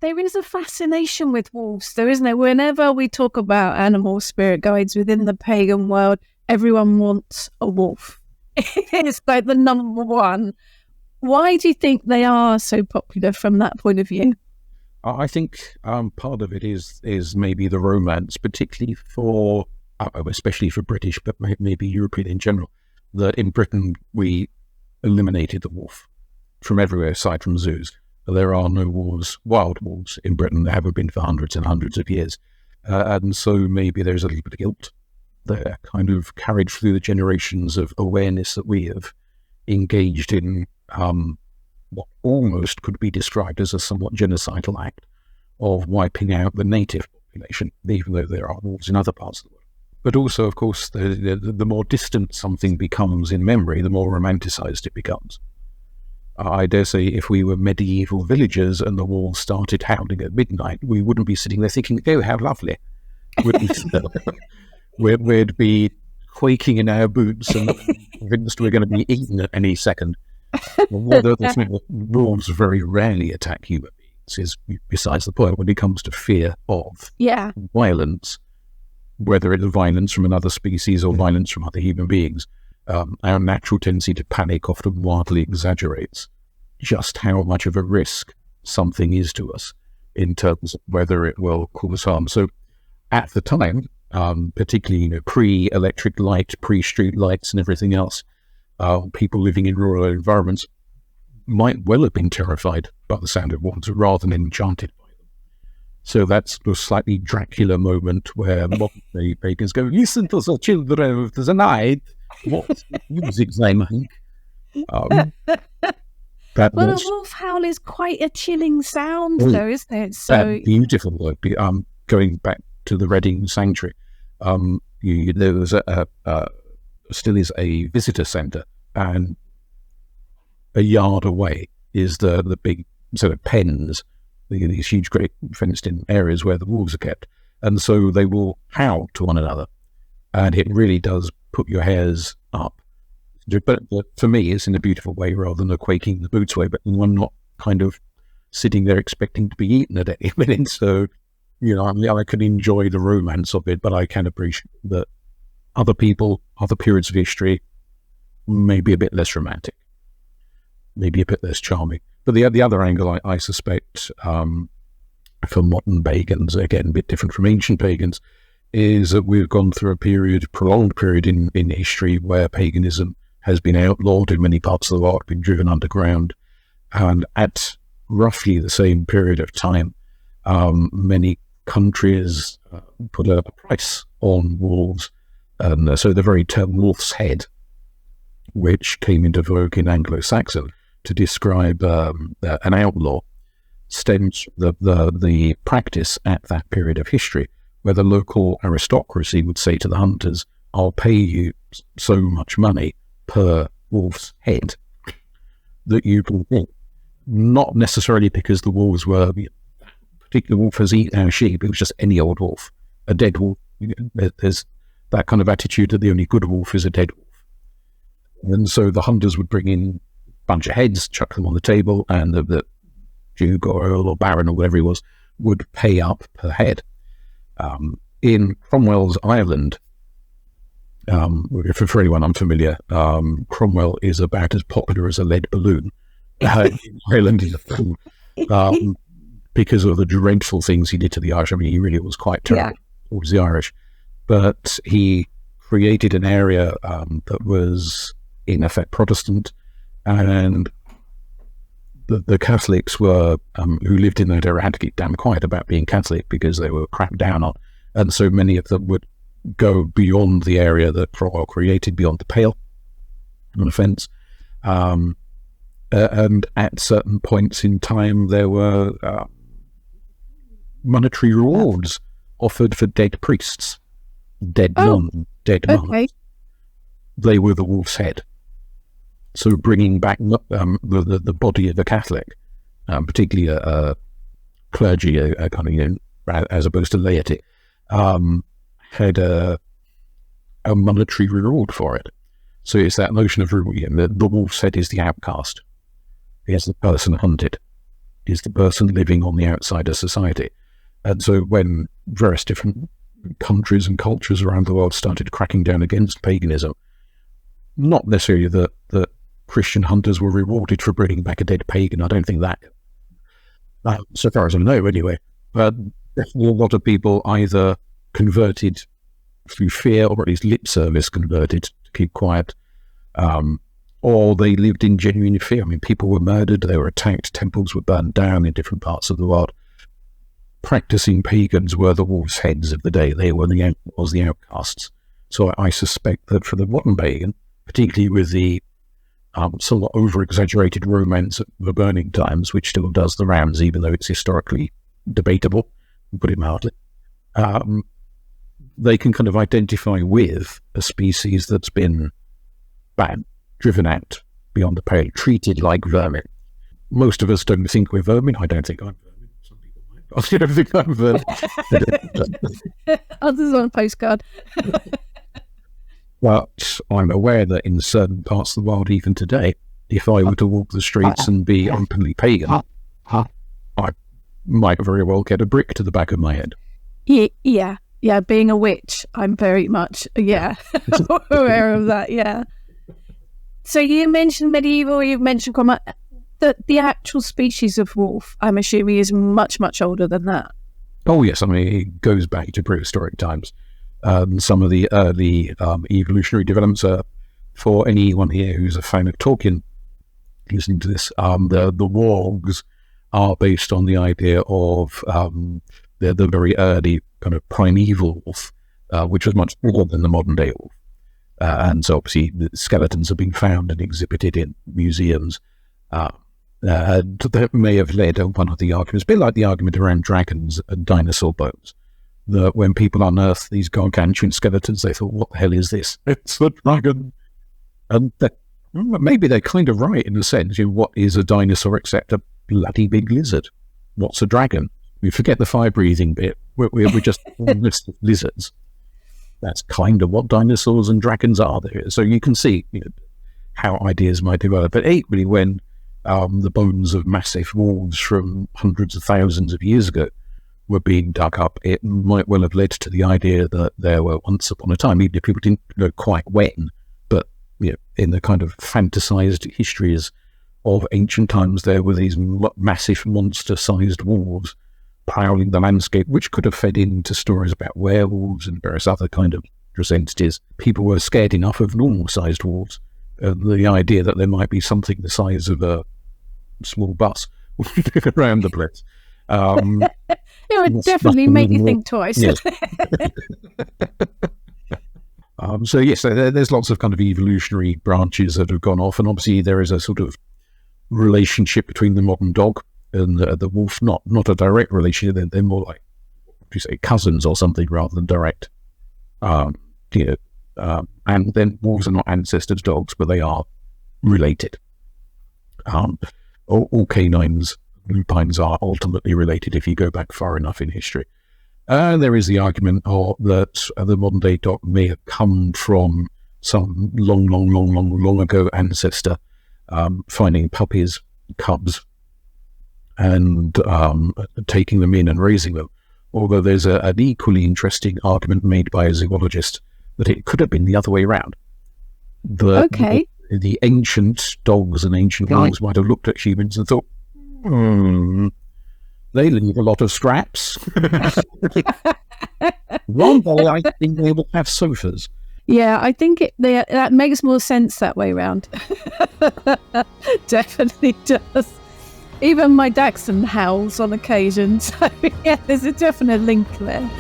There is a fascination with wolves, though, isn't there? Whenever we talk about animal spirit guides within the pagan world, everyone wants a wolf. It's like the number one. Why do you think they are so popular from that point of view? I think part of it is maybe the romance, particularly for, especially for British, but maybe European in general, that in Britain we eliminated the wolf from everywhere aside from zoos. There are no wolves, wild wolves in Britain. There haven't been for hundreds and hundreds of years. And so maybe there's a little bit of guilt there, kind of carried through the generations of awareness that we have engaged in what almost could be described as a somewhat genocidal act of wiping out the native population, even though there are wolves in other parts of the world. But also, of course, the more distant something becomes in memory, the more romanticized it becomes. I dare say if we were medieval villagers and the wolves started howling at midnight, we wouldn't be sitting there thinking, oh, how lovely. We'd be quaking in our boots and convinced we're going to be eaten at any second. Wolves very rarely attack human beings, is besides the point when it comes to fear of violence, whether it's violence from another species or violence from other human beings. Our natural tendency to panic often wildly exaggerates just how much of a risk something is to us in terms of whether it will cause harm. So at the time, particularly pre-electric light, pre-street lights and everything else, people living in rural environments might well have been terrified by the sound of wolves rather than enchanted by them. So that's the slightly Dracula moment where modern-day pagans go, listen to the children of the night. What music they make? A wolf howl is quite a chilling sound, though, isn't it? So beautiful. Going back to the Reading Sanctuary, there was still is a visitor centre, and a yard away is the big sort of pens, these huge, great fenced-in areas where the wolves are kept, and so they will howl to one another, and it really does put your hairs up. But for me, it's in a beautiful way rather than a quaking the boots way, but one not kind of sitting there expecting to be eaten at any minute. So, I can enjoy the romance of it, but I can appreciate that other people, other periods of history, may be a bit less romantic, maybe a bit less charming. But the other angle, I suspect, for modern pagans, again, a bit different from ancient pagans, is that we've gone through a prolonged period in history where paganism has been outlawed in many parts of the world, been driven underground, and at roughly the same period of time, many countries put a price on wolves, and so the very term wolf's head, which came into vogue in Anglo-Saxon to describe an outlaw, stems the practice at that period of history, where the local aristocracy would say to the hunters, I'll pay you so much money per wolf's head that you can eat. Not necessarily because the wolves were, particular wolf has eaten our sheep, it was just any old wolf, a dead wolf. There's that kind of attitude that the only good wolf is a dead wolf. And so the hunters would bring in a bunch of heads, chuck them on the table, and the duke or earl or baron or whatever he was would pay up per head. In Cromwell's Ireland, for anyone unfamiliar, Cromwell is about as popular as a lead balloon in Ireland because of the dreadful things he did to the Irish. I mean, he really was quite terrible towards the Irish. But he created an area that was, in effect, Protestant, and the Catholics were, who lived in that area, had to keep damn quiet about being Catholic because they were cracked down on. And so many of them would go beyond the area that Cromwell created, beyond the Pale, on a fence. And at certain points in time, there were monetary rewards offered for dead priests, dead nuns. They were the wolf's head. So bringing back the body of a Catholic, particularly a clergy, a kind of, as opposed to laity, had a monetary reward for it. So it's that notion of the wolf's head is the outcast. He is the person hunted. is the person living on the outside of society. And so when various different countries and cultures around the world started cracking down against paganism, not necessarily that Christian hunters were rewarded for bringing back a dead pagan. I don't think that, so far as I know anyway, but definitely a lot of people either converted through fear, or at least lip service converted to keep quiet, or they lived in genuine fear. I mean, people were murdered, they were attacked, temples were burned down in different parts of the world. Practicing pagans were the wolf's heads of the day. They were the outcasts. So I suspect that for the modern pagan, particularly with the somewhat over-exaggerated romance of the burning times, which still does the rounds, even though it's historically debatable, to put it mildly, they can kind of identify with a species that's been banned, driven out beyond the pale, treated like vermin. Most of us don't think we're vermin. I don't think I'm vermin. Some people might. I don't think I'm vermin. Others on a postcard. But I'm aware that in certain parts of the world, even today, if I were to walk the streets and be openly pagan, I might very well get a brick to the back of my head. Yeah, being a witch, I'm very much, aware of that, yeah. So you mentioned medieval, you've mentioned common. The actual species of wolf, I'm assuming, is much, much older than that. Oh, yes. I mean, it goes back to prehistoric times. Some of the early evolutionary developments for anyone here who's a fan of Tolkien listening to this, the wargs are based on the idea of the very early kind of primeval wolf, which was much bigger than the modern day wolf. And so obviously the skeletons have been found and exhibited in museums. That may have led one of the arguments, a bit like the argument around dragons and dinosaur bones, that when people unearthed these gargantuan skeletons, they thought, what the hell is this? It's a dragon. And maybe they're kind of right in a sense. What is a dinosaur except a bloody big lizard? What's a dragon? We forget the fire-breathing bit. We're just lizards. That's kind of what dinosaurs and dragons are. So you can see how ideas might develop. But equally, when the bones of massive wolves from hundreds of thousands of years ago were being dug up, it might well have led to the idea that there were once upon a time, even if people didn't know quite when, but in the kind of fantasized histories of ancient times, there were these massive monster-sized wolves prowling the landscape, which could have fed into stories about werewolves and various other kind of entities. People were scared enough of normal-sized wolves. The idea that there might be something the size of a small bus around the place. It would definitely make you think twice. Yes. So there's lots of kind of evolutionary branches that have gone off, and obviously there is a sort of relationship between the modern dog and the wolf. Not a direct relationship. They're more like, what do you say, cousins or something rather than direct. And then wolves are not ancestors dogs, but they are related. All canines, lupines are ultimately related if you go back far enough in history. There is the argument that the modern day dog may have come from some long ago ancestor finding puppies, cubs, and taking them in and raising them. Although there's an equally interesting argument made by a zoologist that it could have been the other way around. The ancient dogs and ancient wolves might have looked at humans and thought, they leave a lot of scraps. One day I think they will have sofas. Yeah, I think that makes more sense that way around. Definitely does. Even my dachshund howls on occasion. So yeah, there's a definite link there.